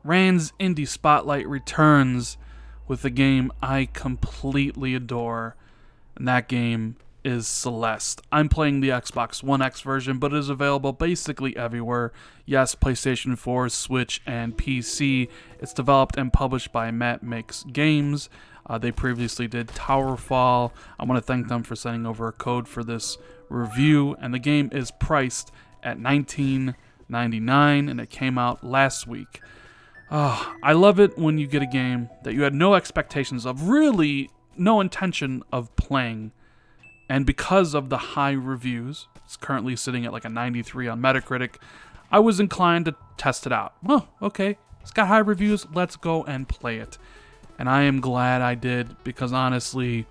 Rand's Indie Spotlight returns with a game I completely adore, and that game is Celeste. I'm playing the Xbox One X version, but it is available basically everywhere. Yes, PlayStation 4, Switch, and PC. It's developed and published by Matt Makes Games. They previously did TowerFall. I want to thank them for sending over a code for this review, and the game is priced at $19.99, and it came out last week. I love it when you get a game that you had no expectations of, really no intention of playing, and because of the high reviews, it's currently sitting at like a 93 on Metacritic, I was inclined to test it out. Oh, okay, it's got high reviews, let's go and play it. And I am glad I did, because honestly,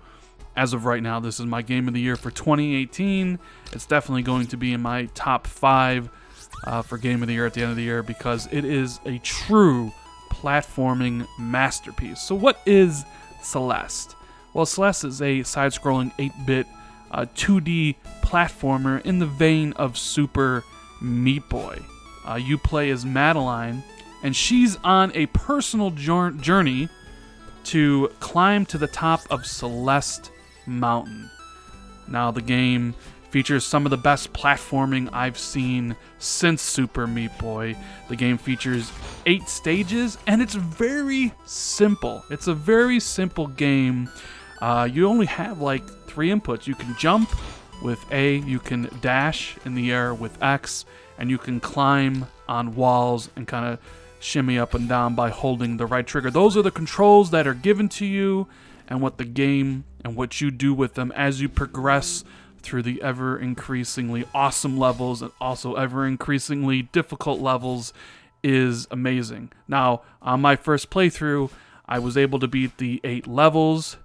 as of right now, this is my game of the year for 2018. It's definitely going to be in my top 5 for game of the year at the end of the year, because it is a true platforming masterpiece. So what is Celeste? Well, Celeste is a side-scrolling 8-bit 2D platformer in the vein of Super Meat Boy. You play as Madeline, and she's on a personal journey to climb to the top of Celeste Mountain. Now, the game features some of the best platforming I've seen since Super Meat Boy. The game features 8 stages, and it's very simple. It's a very simple game. You only have like 3 inputs. You can jump with A, you can dash in the air with X, and you can climb on walls and kind of shimmy up and down by holding the right trigger. Those are the controls that are given to you, and what the game and what you do with them as you progress through the ever increasingly awesome levels and also ever increasingly difficult levels is amazing. Now, on my first playthrough, I was able to beat the 8 levels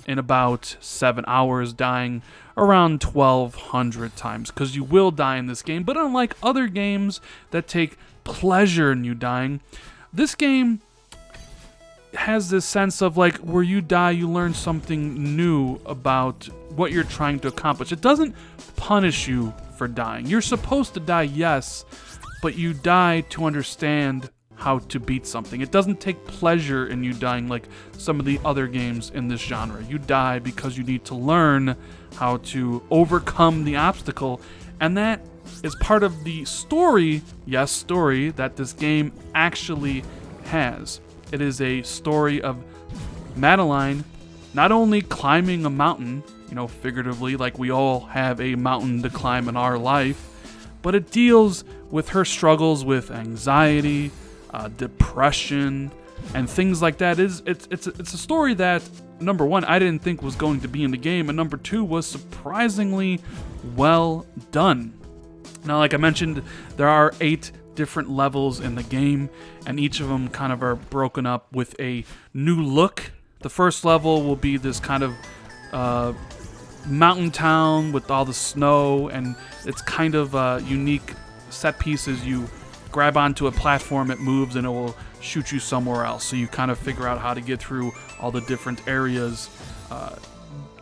in about 7 hours, dying around 1,200 times, because you will die in this game. But unlike other games that take pleasure in you dying, this game has this sense of like, where you die, you learn something new about what you're trying to accomplish. It doesn't punish you for dying. You're supposed to die, yes, but you die to understand how to beat something. It doesn't take pleasure in you dying like some of the other games in this genre. You die because you need to learn how to overcome the obstacle, and that is part of the story, yes, story, that this game actually has. It is a story of Madeline not only climbing a mountain, figuratively, like we all have a mountain to climb in our life, but it deals with her struggles with anxiety, depression, and things like that. It's a story that, number one, I didn't think was going to be in the game, and number two, was surprisingly well done. Now, like I mentioned, there are 8 different levels in the game, and each of them kind of are broken up with a new look. The first level will be this kind of mountain town with all the snow, and it's kind of unique set pieces. You grab onto a platform, it moves, and it will shoot you somewhere else. So you kind of figure out how to get through all the different areas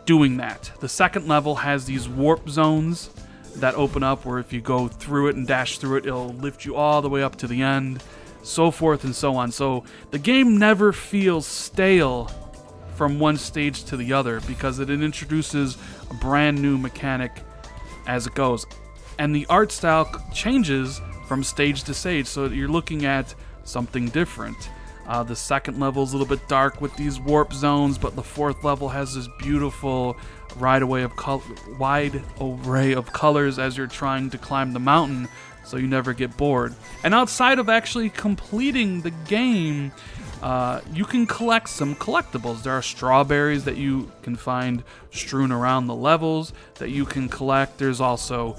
doing that. The second level has these warp zones that open up, where if you go through it and dash through it, it'll lift you all the way up to the end, so forth and so on. So the game never feels stale from one stage to the other, because it introduces a brand new mechanic as it goes. And the art style changes from stage to stage, so you're looking at something different. The second level is a little bit dark with these warp zones, but the fourth level has this beautiful wide array of colors as you're trying to climb the mountain, so you never get bored. And outside of actually completing the game, you can collect some collectibles. There are strawberries that you can find strewn around the levels that you can collect. There's also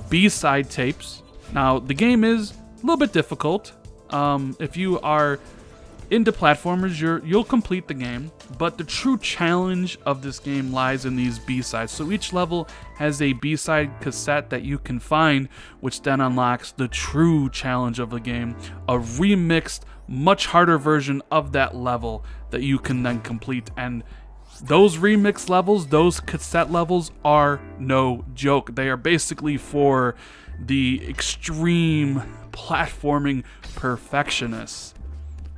B-side tapes. Now, the game is a little bit difficult. If you are into platformers, you'll complete the game, but the true challenge of this game lies in these B-sides. So each level has a B-side cassette that you can find, which then unlocks the true challenge of the game, a remixed, much harder version of that level that you can then complete. And those remix levels, those cassette levels, are no joke. They are basically for the extreme platforming perfectionists.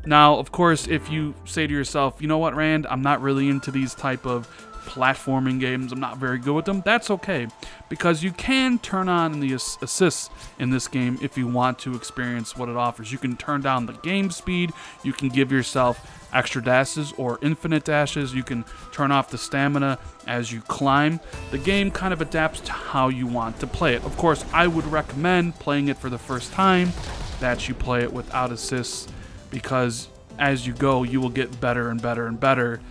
Now, of course, if you say to yourself, you know what, Rand, I'm not really into these type of platforming games, I'm not very good with them, that's okay, because you can turn on the assists in this game if you want to experience what it offers. You can turn down the game speed, you can give yourself extra dashes or infinite dashes, you can turn off the stamina as you climb. The game kind of adapts to how you want to play it. Of course, I would recommend playing it for the first time that you play it without assists, because as you go, you will get better and better and better,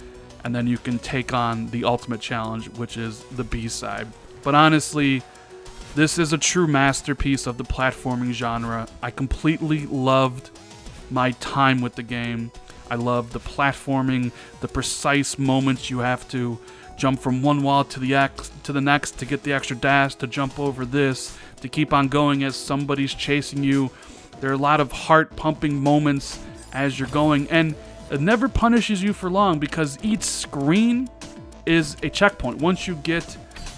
and then you can take on the ultimate challenge, which is the B-side. But honestly, this is a true masterpiece of the platforming genre. I completely loved my time with the game. I love the platforming, the precise moments you have to jump from one wall to the next to get the extra dash, to jump over this, to keep on going as somebody's chasing you. There are a lot of heart-pumping moments as you're going, and it never punishes you for long because each screen is a checkpoint. Once you get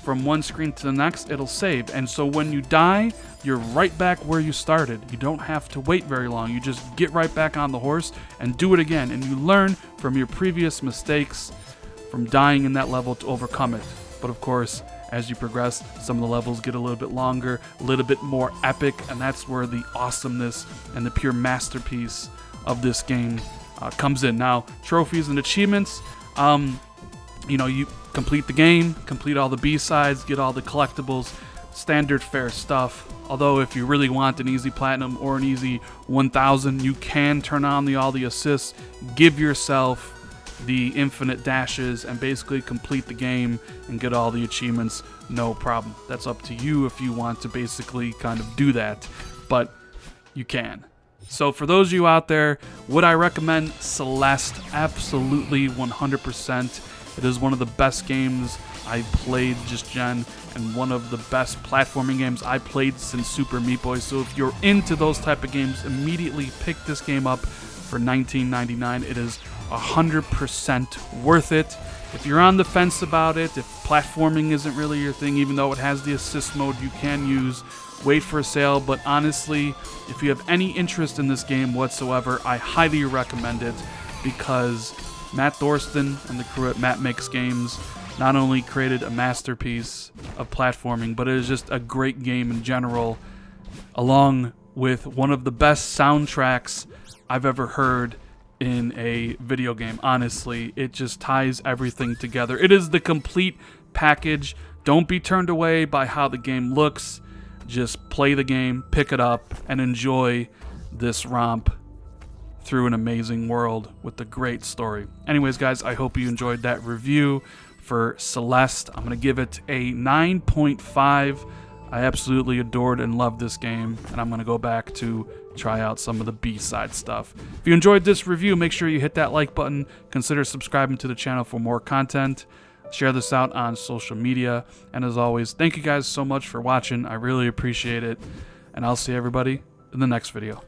from one screen to the next, it'll save, and so when you die, you're right back where you started. You don't have to wait very long. You just get right back on the horse and do it again, and you learn from your previous mistakes from dying in that level to overcome it. But of course, as you progress, some of the levels get a little bit longer, a little bit more epic, and that's where the awesomeness and the pure masterpiece of this game comes in. Now, trophies and achievements, you complete the game, complete all the B-sides, get all the collectibles, standard fare stuff. Although if you really want an easy platinum or an easy 1000, you can turn on all the assists, give yourself the infinite dashes, and basically complete the game and get all the achievements, no problem. That's up to you if you want to basically kind of do that, but you can. So for those of you out there, would I recommend Celeste? Absolutely, 100%. It is one of the best games I played just gen, and one of the best platforming games I played since Super Meat Boy. So if you're into those type of games, immediately pick this game up for $19.99. It is 100% worth it. If you're on the fence about it, if platforming isn't really your thing, even though it has the assist mode you can use, wait for a sale. But honestly, if you have any interest in this game whatsoever, I highly recommend it, because Matt Thorsten and the crew at Matt Makes Games not only created a masterpiece of platforming, but it is just a great game in general, along with one of the best soundtracks I've ever heard in a video game. Honestly, it just ties everything together. It is the complete package. Don't be turned away by how the game looks. Just play the game, pick it up, and enjoy this romp through an amazing world with a great story. Anyways, guys, I hope you enjoyed that review for Celeste. I'm going to give it a 9.5. I absolutely adored and loved this game, and I'm going to go back to try out some of the B-side stuff. If you enjoyed this review, make sure you hit that like button. Consider subscribing to the channel for more content. Share this out on social media. And as always, thank you guys so much for watching. I really appreciate it. And I'll see everybody in the next video.